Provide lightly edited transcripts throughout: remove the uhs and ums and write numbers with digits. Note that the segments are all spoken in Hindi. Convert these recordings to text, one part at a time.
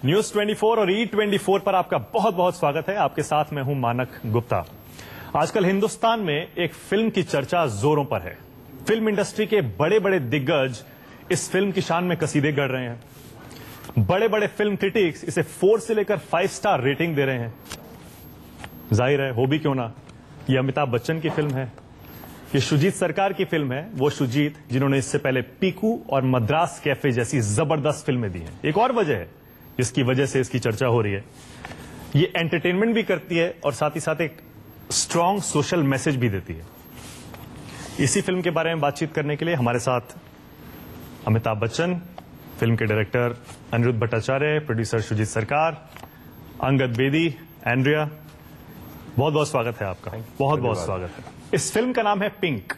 न्यूज 24 और E24 पर आपका बहुत बहुत स्वागत है। आपके साथ मैं हूं मानक गुप्ता। आजकल हिंदुस्तान में एक फिल्म की चर्चा जोरों पर है। फिल्म इंडस्ट्री के बड़े बड़े दिग्गज इस फिल्म की शान में कसीदे गढ़ रहे हैं। बड़े बड़े फिल्म क्रिटिक्स इसे 4 से लेकर 5 स्टार रेटिंग दे रहे हैं। जाहिर है, हो भी क्यों ना, ये अमिताभ बच्चन की फिल्म है, ये सुजीत सरकार की फिल्म है। वो सुजीत जिन्होंने इससे पहले पीकू और मद्रास कैफे जैसी जबरदस्त फिल्में दी हैं। एक और वजह है जिसकी वजह से इसकी चर्चा हो रही है, ये एंटरटेनमेंट भी करती है और साथ ही साथ एक स्ट्रॉन्ग सोशल मैसेज भी देती है। इसी फिल्म के बारे में बातचीत करने के लिए हमारे साथ अमिताभ बच्चन, फिल्म के डायरेक्टर अनिरुद्ध भट्टाचार्य, प्रोड्यूसर सुजीत सरकार, अंगद बेदी, एंड्रिया, बहुत बहुत स्वागत है आपका। बहुत बहुत स्वागत है। इस फिल्म का नाम है पिंक।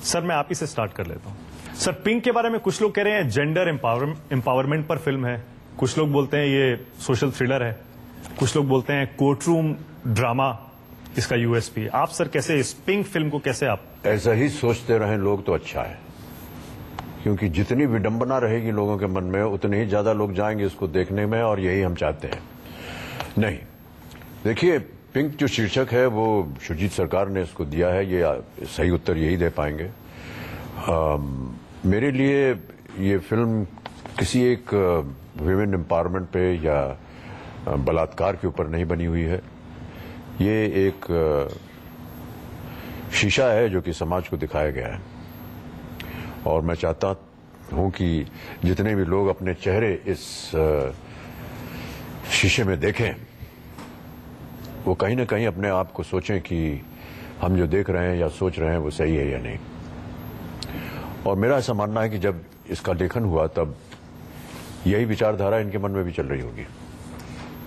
सर, मैं आप ही से स्टार्ट कर लेता हूं। सर, पिंक के बारे में कुछ लोग कह रहे हैं जेंडर एम्पावरमेंट पर फिल्म है, कुछ लोग बोलते हैं ये सोशल थ्रिलर है, कुछ लोग बोलते हैं कोर्टरूम ड्रामा इसका यूएसपी। आप सर कैसे इस पिंक फिल्म को कैसे आप ऐसा ही सोचते रहें लोग तो अच्छा है, क्योंकि जितनी विडंबना रहेगी लोगों के मन में उतने ही ज्यादा लोग जाएंगे इसको देखने में, और यही हम चाहते हैं। नहीं, देखिए, पिंक जो शीर्षक है वो सुजीत सरकार ने इसको दिया है, ये सही उत्तर यही दे पाएंगे। मेरे लिए ये फिल्म किसी एक विमेन एम्पावरमेंट पे या बलात्कार के ऊपर नहीं बनी हुई है। ये एक शीशा है जो कि समाज को दिखाया गया है, और मैं चाहता हूं कि जितने भी लोग अपने चेहरे इस शीशे में देखें, वो कहीं ना कहीं अपने आप को सोचें कि हम जो देख रहे हैं या सोच रहे हैं वो सही है या नहीं। और मेरा ऐसा मानना है कि जब इसका लेखन हुआ तब यही विचारधारा इनके मन में भी चल रही होगी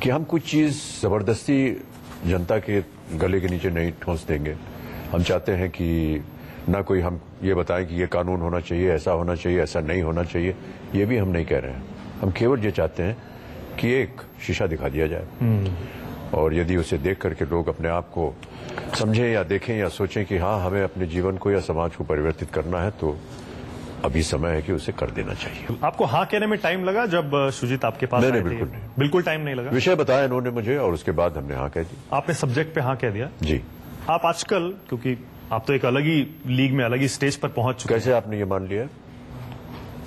कि हम कुछ चीज जबरदस्ती जनता के गले के नीचे नहीं ठोंस देंगे। हम चाहते हैं कि ना कोई हम ये बताएं कि ये कानून होना चाहिए, ऐसा होना चाहिए, ऐसा नहीं होना चाहिए, ये भी हम नहीं कह रहे हैं। हम केवल ये चाहते हैं कि एक शीशा दिखा दिया जाए, और यदि उसे देख करके लोग अपने आप को समझें या देखें या सोचें कि हाँ, हमें अपने जीवन को या समाज को परिवर्तित करना है, तो अभी समय है कि उसे कर देना चाहिए। आपको हाँ कहने में टाइम लगा जब सुजीत आपके पास आए थे? बिल्कुल नहीं, बिल्कुल टाइम नहीं लगा। विषय बताया इन्होंने मुझे और उसके बाद हमने हाँ कह दी। आपने सब्जेक्ट पे हाँ कह दिया? जी। आप आजकल, क्योंकि आप तो एक अलग ही लीग में, अलग ही स्टेज पर पहुंच चुके हैं। कैसे आपने ये मान लिया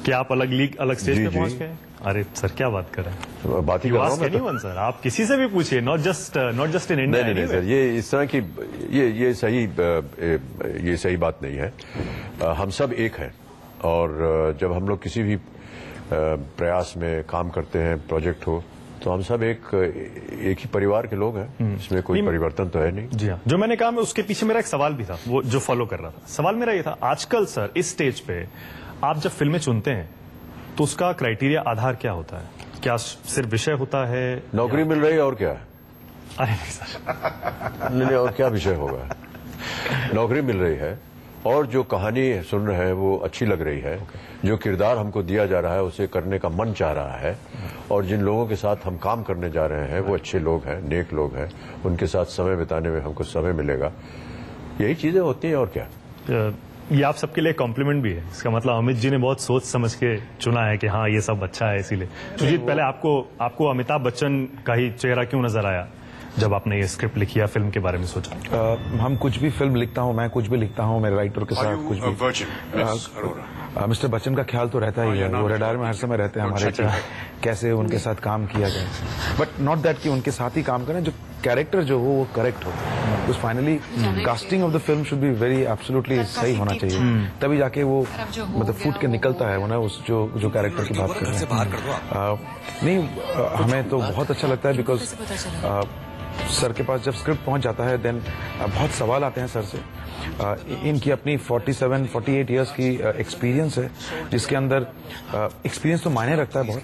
कि आप अलग लीग, अलग स्टेज पे पहुंच गए? अरे सर, क्या बात कर रहे हैं? बात ही कर रहा हूं मैं तो। सर, आप किसी से भी पूछिए, नॉट जस्ट इन इंडिया। नहीं सर, ये इस तरह की ये सही बात नहीं है। हम सब एक हैं, और जब हम लोग किसी भी प्रयास में काम करते हैं, प्रोजेक्ट हो, तो हम सब एक ही परिवार के लोग हैं। इसमें कोई परिवर्तन तो है नहीं। जी हाँ, जो मैंने कहा, उसके पीछे मेरा एक सवाल भी था, वो जो फॉलो कर रहा था। सवाल मेरा ये था, आजकल सर इस स्टेज पे आप जब फिल्में चुनते हैं तो उसका क्राइटेरिया, आधार क्या होता है? क्या सिर्फ विषय होता है? नौकरी मिल रही है और क्या है? अरे नहीं सर, नहीं, और क्या विषय होगा? नौकरी मिल रही है, और जो कहानी सुन रहे हैं वो अच्छी लग रही है, जो किरदार हमको दिया जा रहा है उसे करने का मन चाह रहा है, और जिन लोगों के साथ हम काम करने जा रहे हैं वो अच्छे लोग हैं, नेक लोग हैं, उनके साथ समय बिताने में हमको समय मिलेगा। यही चीजें होती हैं, और क्या। ये आप सबके लिए कॉम्प्लीमेंट भी है। इसका मतलब अमित जी ने बहुत सोच समझ के चुना है कि हाँ, ये सब अच्छा है, इसीलिए। सुजीत, पहले आपको अमिताभ बच्चन का ही चेहरा क्यों नजर आया जब आपने ये स्क्रिप्ट लिखी या फिल्म के बारे में सोचा? हम कुछ भी फिल्म लिखता हूँ, मैं कुछ भी लिखता हूँ, मेरे राइटर के साथ कुछ भी, मिस्टर बच्चन का ख्याल तो रहता ही है। वो रडार में हर समय रहते हैं हमारे, कैसे उनके साथ काम किया जाए, बट नॉट दैट कि उनके साथ ही काम करें, जो कैरेक्टर जो हो वो करेक्ट हो। तो finally casting of the film should be very absolutely सही होना चाहिए, तभी जाके वो मतलब फूट के निकलता है वो ना, उस जो कैरेक्टर की बात कर रहे हैं। नहीं, हमें तो बहुत अच्छा लगता है, बिकॉज सर के पास जब स्क्रिप्ट पहुंच जाता है, देन बहुत सवाल आते हैं सर से। इनकी अपनी 47-48 इयर्स की एक्सपीरियंस है, जिसके अंदर एक्सपीरियंस तो मायने रखता है बहुत,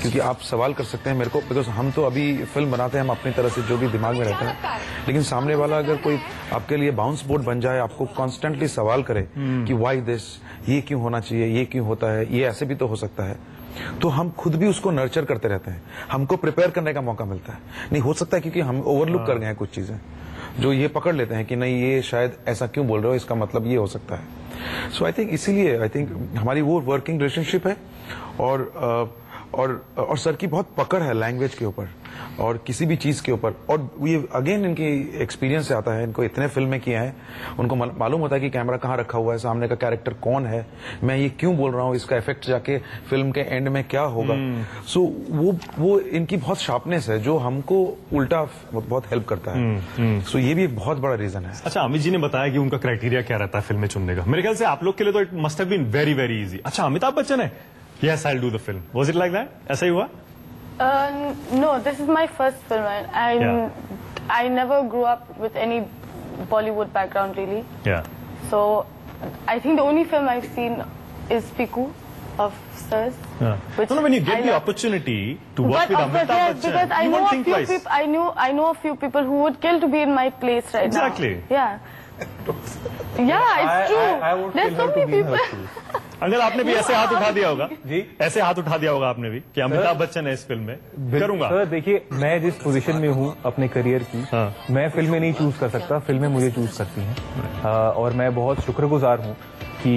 क्योंकि आप सवाल कर सकते हैं मेरे को, बिकॉज हम तो अभी फिल्म बनाते हैं, हम अपनी तरह से जो भी दिमाग में रहता है, लेकिन सामने वाला अगर कोई आपके लिए बाउंस बोर्ड बन जाए, आपको कॉन्स्टेंटली सवाल करे कि वाई दिस, ये क्यों होना चाहिए, ये क्यों होता है, ये ऐसे भी तो हो सकता है, तो हम खुद भी उसको नर्चर करते रहते हैं, हमको प्रिपेयर करने का मौका मिलता है। नहीं हो सकता है क्योंकि हम ओवरलुक कर गए हैं कुछ चीजें, जो ये पकड़ लेते हैं कि नहीं, ये शायद ऐसा क्यों बोल रहे हो, इसका मतलब ये हो सकता है। सो आई थिंक इसीलिए हमारी वो वर्किंग रिलेशनशिप है, और और सर की बहुत पकड़ है लैंग्वेज के ऊपर और किसी भी चीज के ऊपर। और ये अगेन इनकी एक्सपीरियंस से आता है, इनको इतने फिल्में किए हैं, उनको मालूम होता है कि कैमरा कहाँ रखा हुआ है, सामने का कैरेक्टर कौन है, मैं ये क्यों बोल रहा हूँ, इसका इफेक्ट जाके फिल्म के एंड में क्या होगा। सो वो इनकी बहुत शार्पनेस है जो हमको उल्टा बहुत हेल्प करता है। सो ये भी एक बहुत बड़ा रीजन है। अच्छा, अमित जी ने बताया कि उनका क्राइटेरिया क्या रहता है फिल्म में चुनने का। मेरे ख्याल से आप लोग के लिए तो it must have been very very easy. अच्छा, अमिताभ बच्चन है, yes I will do the film, was it like that? ऐसा ही हुआ? No, this is my first film. I never grew up with any Bollywood background really. Yeah. So I think the only film I've seen is Piku of Sirs. Yeah. Which No, when you get the love. opportunity to work with Amitabh Bachchan, because I you know won't a think few twice. people. I know a few people who would kill to be in my place right Exactly. now. Yeah. Yeah, it's true. I would There's kill so her to many be in her people. shoes. अगर आपने भी ऐसे हाथ उठा दिया होगा जी, ऐसे हाथ उठा दिया होगा आपने भी कि अमिताभ बच्चन है इस फिल्म में, करूंगा। सर देखिए, मैं जिस पोजीशन में हूँ अपने करियर की, मैं फिल्में नहीं चूज कर सकता, फिल्में मुझे चूज करती हैं। और मैं बहुत शुक्रगुजार हूँ कि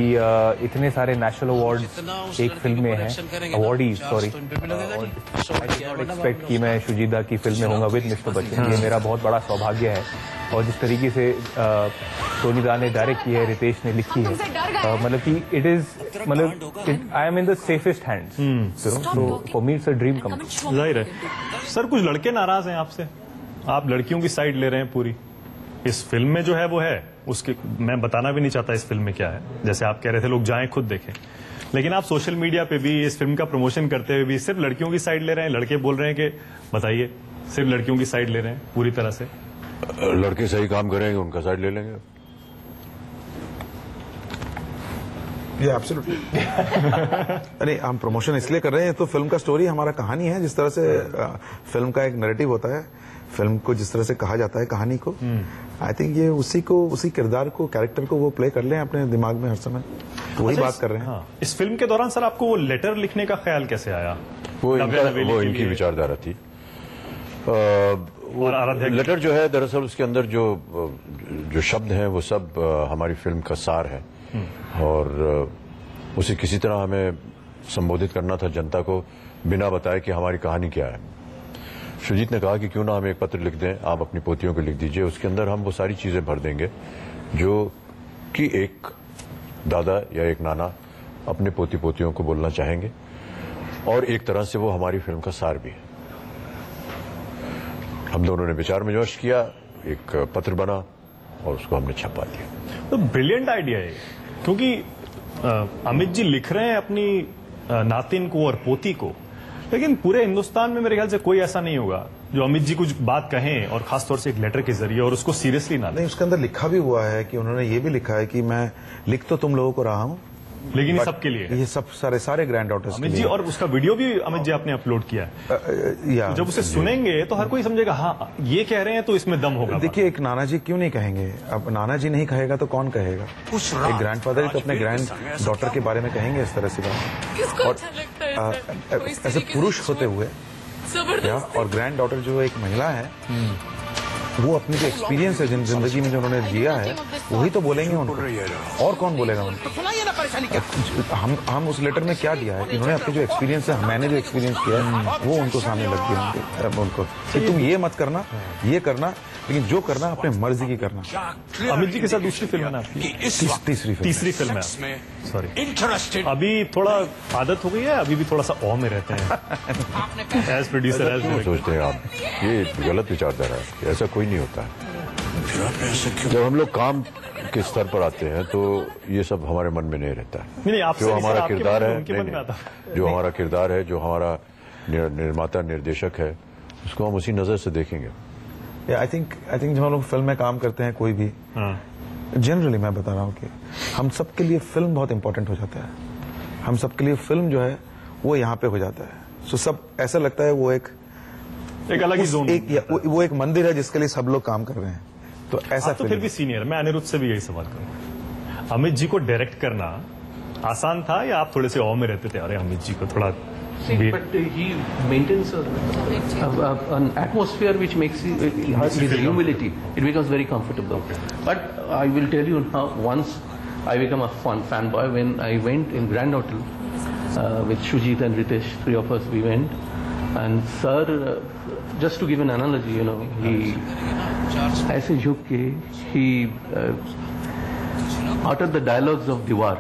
इतने सारे नेशनल अवार्ड्स एक फिल्म में हैं, awardees sorry. I not expect कि मैं शुजीदा की फिल्म में होऊंगा विद मिस्टर बच्चन, ये मेरा बहुत बड़ा सौभाग्य है। और जिस तरीके से टोनी दा ने डायरेक्ट की है, रितेश ने लिखी है, मतलब कि इट इज मतलब I am in the safest hands. So for me it's a dream come. जाहिर है सर, कुछ लड़के नाराज हैं आपसे, आप लड़कियों की साइड ले रहे हैं पूरी इस फिल्म में। जो है वो है, उसके मैं बताना भी नहीं चाहता इस फिल्म में क्या है, जैसे आप कह रहे थे लोग जाएं खुद देखें, लेकिन आप सोशल मीडिया पे भी इस फिल्म का प्रमोशन करते हुए भी सिर्फ लड़कियों की साइड ले रहे हैं। लड़के बोल रहे हैं कि बताइए, सिर्फ लड़कियों की साइड ले रहे हैं पूरी तरह से। लड़के सही काम करेंगे, उनका साइड ले लेंगे। ये एब्सोल्युटली। अरे हम प्रमोशन इसलिए कर रहे हैं तो फिल्म का स्टोरी हमारा कहानी है, जिस तरह से फिल्म का एक नैरेटिव होता है, फिल्म को जिस तरह से कहा जाता है कहानी को, आई थिंक ये उसी किरदार को, कैरेक्टर को वो प्ले कर लें अपने दिमाग में हर समय, तो वही बात कर रहे हैं। हाँ, इस फिल्म के दौरान सर आपको वो लेटर लिखने का ख्याल कैसे आया? वो इनकी विचारधारा थी। लेटर जो है दरअसल उसके अंदर जो शब्द हैं वो सब हमारी फिल्म का सार है, और उसे किसी तरह हमें संबोधित करना था जनता को, बिना बताए कि हमारी कहानी क्या है। सुजीत ने कहा कि क्यों ना हम एक पत्र लिख दें, आप अपनी पोतियों को लिख दीजिए, उसके अंदर हम वो सारी चीजें भर देंगे जो कि एक दादा या एक नाना अपने पोती पोतियों को बोलना चाहेंगे, और एक तरह से वो हमारी फिल्म का सार भी है। हम दोनों ने विचार विमर्श किया, एक पत्र बना और उसको हमने छपा दिया। तो ब्रिलियंट आइडिया है, क्योंकि अमित जी लिख रहे हैं अपनी नातिन को और पोती को, लेकिन पूरे हिंदुस्तान में मेरे ख्याल से कोई ऐसा नहीं होगा जो अमित जी कुछ बात कहें और खासतौर से एक लेटर के जरिए, और उसको सीरियसली ना लें। नहीं, उसके अंदर लिखा भी हुआ है कि उन्होंने ये भी लिखा है कि मैं लिख तो तुम लोगों को रहा हूं, लेकिन ये सबके लिए, ये सब सारे ग्रैंड डॉटर्स अमित जी, और उसका वीडियो भी अमित जी आपने अपलोड किया है। तो जब उसे सुनेंगे तो हर कोई समझेगा हाँ ये कह रहे हैं तो इसमें दम होगा। देखिए, एक नाना जी क्यों नहीं कहेंगे? अब नाना जी नहीं कहेगा तो कौन कहेगा? एक ग्रैंडफादर तो अपने ग्रैंड डॉटर के बारे में कहेंगे इस तरह से बात। और ऐसे पुरुष होते हुए और ग्रैंड डॉटर जो एक महिला है, वो अपनी जो एक्सपीरियंस है जिंदगी में जो उन्होंने जिया है, वही तो बोलेंगे उनको, और कौन बोलेगा उनको? हम उस लेटर में क्या दिया है कि उन्होंने अपनी जो एक्सपीरियंस है, मैंने जो एक्सपीरियंस किया है, वो उनको सामने लग गया उनको कि तुम ये मत करना, ये करना, लेकिन जो करना अपने मर्जी की करना। अमित जी के साथ दूसरी फिल्म है ना आपकी? तीसरी फिल्म है। सॉरी, अभी थोड़ा आदत हो गई है, अभी भी थोड़ा सा ऑ में रहते हैं एज प्रोड्यूसर, एज सोचते हैं आप, ये गलत विचारधारा है, ऐसा कोई नहीं होता है। जब हम लोग काम के स्तर पर आते हैं तो ये सब हमारे मन में नहीं रहता है। जो हमारा किरदार है, जो हमारा किरदार है, जो हमारा निर्माता निर्देशक है, उसको हम उसी नजर से देखेंगे। आई थिंक जब हम लोग फिल्म में काम करते हैं, कोई भी, जनरली मैं बता रहा हूँ कि हम सबके लिए फिल्म बहुत इंपॉर्टेंट हो जाता है। हम सबके लिए फिल्म जो है वो यहाँ पे हो जाता है। सो सब ऐसा लगता है वो एक अलग ही जोन, वो एक मंदिर है जिसके लिए सब लोग काम कर रहे हैं। तो ऐसा तो फिर भी सीनियर, मैं अनिरुद्ध से भी यही सवाल करूँ, अमित जी को डायरेक्ट करना आसान था या आप थोड़े से ऑ में रहते थे? अरे अमित जी को थोड़ा but he maintains an atmosphere which makes his humility. It becomes very comfortable. But I will tell you now, once I became a fanboy when I went in Grand Hotel. with Shujit and Ritesh, three of us we went. And sir, just to give an analogy, you know, he, ऐसे झुक के, he uttered the dialogues of Diwar.